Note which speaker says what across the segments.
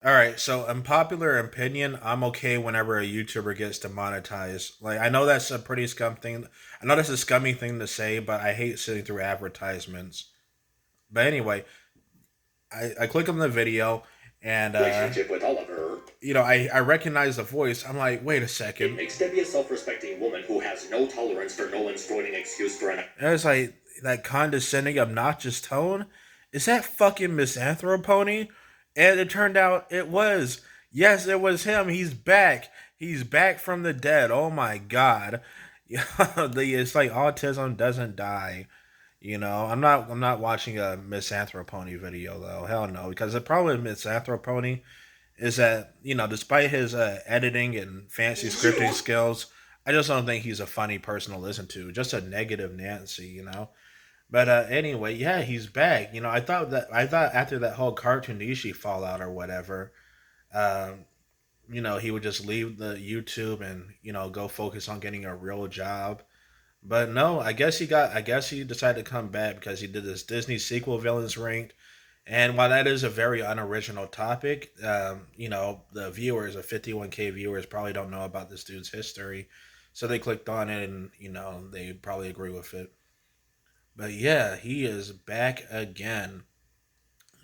Speaker 1: All right, so unpopular opinion, I'm okay whenever a YouTuber gets demonetized. Like I know that's a pretty scum thing. I know that's a scummy thing to say, but I hate sitting through advertisements. But anyway, I click on the video and
Speaker 2: Relationship with Oliver.
Speaker 1: I recognize the voice. I'm like, wait a
Speaker 2: It
Speaker 1: second.
Speaker 2: makes Debbie a self-respecting woman who has no tolerance for Nolan's thwarting excuse for an.
Speaker 1: And it's like that condescending, obnoxious tone. Is that fucking Misanthro pony? And it turned out it was. Yes, it was him. He's back. He's back from the dead. Oh my god. It's like autism doesn't die. I'm not watching a Misanthropony video though. Hell no, because the problem with Misanthropony is that despite his editing and fancy scripting skills, I just don't think he's a funny person to listen to. Just a negative Nancy. But anyway, yeah, he's back. I thought after that whole cartoonishi fallout or whatever, um, he would just leave the YouTube and go focus on getting a real job. But no, I guess he decided to come back because he did this Disney sequel villains ranked. And while that is a very unoriginal topic, the viewers, the 51K viewers, probably don't know about this dude's history. So they clicked on it and, they probably agree with it. But yeah, he is back again.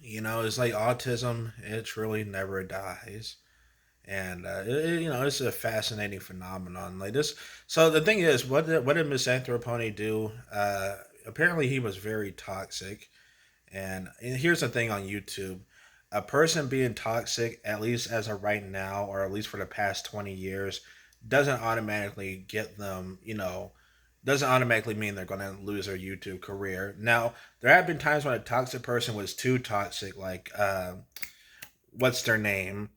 Speaker 1: It's like autism, it truly never dies. And it's a fascinating phenomenon. Like this. So the thing is, what did Misanthropony do? Apparently, he was very toxic. And here's the thing on YouTube: a person being toxic, at least as of right now, or at least for the past 20 years, doesn't automatically get them. Doesn't automatically mean they're going to lose their YouTube career. Now, there have been times when a toxic person was too toxic, like what's their name?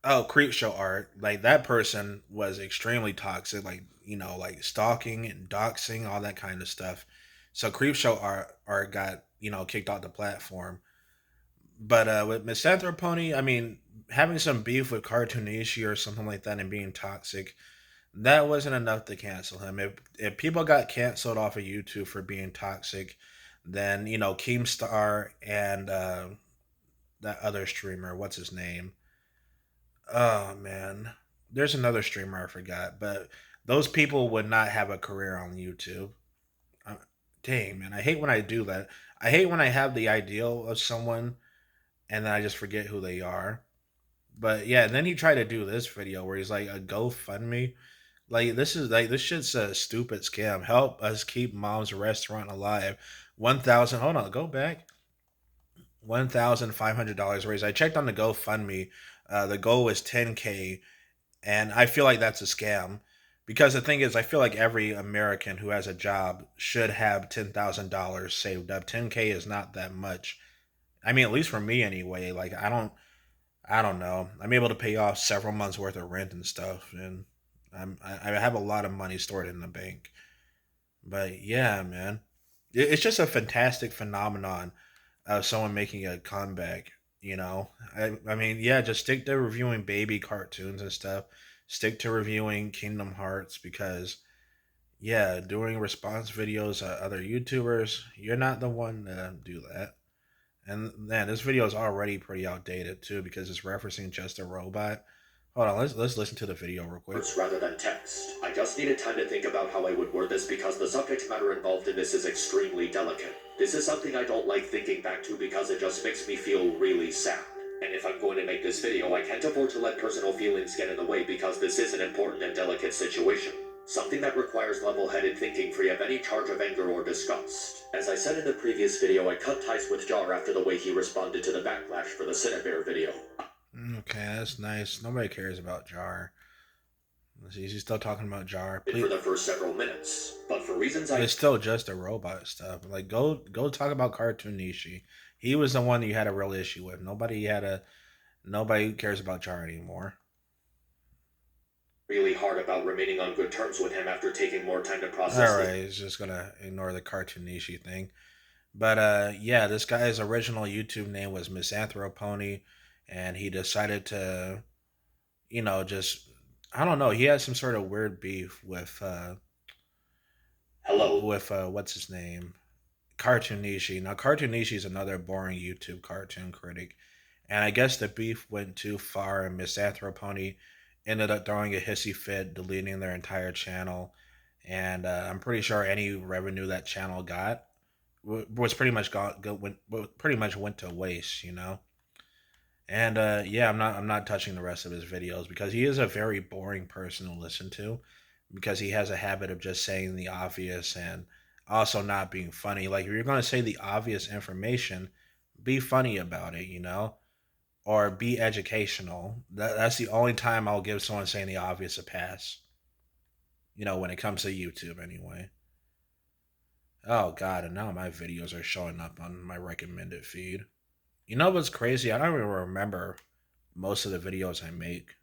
Speaker 1: Oh, creep show art. Like that person was extremely toxic, like stalking and doxing, all that kind of stuff. So creep show art got kicked off the platform. But with Misanthropony, I mean, having some beef with Cartoonishi or something like that and being toxic, that wasn't enough to cancel him. If people got canceled off of YouTube for being toxic, then Keemstar and that other streamer, what's his name? Oh man, there's another streamer I forgot, but those people would not have a career on YouTube. Uh, Dang man, I hate when I do that. I hate when I have the ideal of someone and then I just forget who they are. But yeah, and then he tried to do this video where he's like a GoFundMe. This shit's a stupid scam. Help us keep mom's restaurant alive. 1,000. Hold on, go back. $1,500 raised. I checked on the GoFundMe. The goal was 10K, and I feel like that's a scam because the thing is, I feel like every American who has a job should have $10,000 saved up. 10K is not that much. I mean, at least for me anyway. Like I don't know. I'm able to pay off several months worth of rent and stuff, and I have a lot of money stored in the bank. But yeah, man, it's just a fantastic phenomenon of someone making a comeback. I mean, yeah, just stick to reviewing baby cartoons and stuff. Stick to reviewing Kingdom Hearts because yeah, doing response videos at other YouTubers, you're not the one to do that. And man, this video is already pretty outdated too because it's referencing just a robot. Hold on, let's listen to the video real quick.
Speaker 2: Words rather than text. I just needed time to think about how I would word this because the subject matter involved in this is extremely delicate. This is something I don't like thinking back to because it just makes me feel really sad. And if I'm going to make this video, I can't afford to let personal feelings get in the way because this is an important and delicate situation. Something that requires level-headed thinking free of any charge of anger or disgust. As I said in the previous video, I cut ties with Jar after the way he responded to the backlash for the Cinebear video.
Speaker 1: Okay, that's nice. Nobody cares about Jar. He's still talking about Jar.
Speaker 2: For
Speaker 1: Please,
Speaker 2: the first several minutes, but for reasons
Speaker 1: but
Speaker 2: I
Speaker 1: it's still just a robot stuff. Like go talk about Cartoon Nishi. He was the one you had a real issue with. Nobody cares about Jar anymore.
Speaker 2: really hard about remaining on good terms with him after taking more time to
Speaker 1: All
Speaker 2: process this.
Speaker 1: right, he's just gonna ignore the Cartoon Nishi thing. But yeah, this guy's original YouTube name was Misanthropony, and he decided to, just I don't know. He had some sort of weird beef
Speaker 2: Hello.
Speaker 1: with what's his name, Cartoonishi. Now Cartoonishi is another boring YouTube cartoon critic, And I guess the beef went too far, and Misanthro Pony ended up throwing a hissy fit, deleting their entire channel. And I'm pretty sure any revenue that channel got was pretty much pretty much went to waste, you know. And yeah, I'm not touching the rest of his videos because he is a very boring person to listen to because he has a habit of just saying the obvious and also not being funny. Like if you're going to say the obvious information, be funny about it, you know, or be educational. That's the only time I'll give someone saying the obvious a pass. You know, when it comes to YouTube, anyway. Oh God, and now my videos are showing up on my recommended feed. You know what's crazy? I don't even remember most of the videos I make.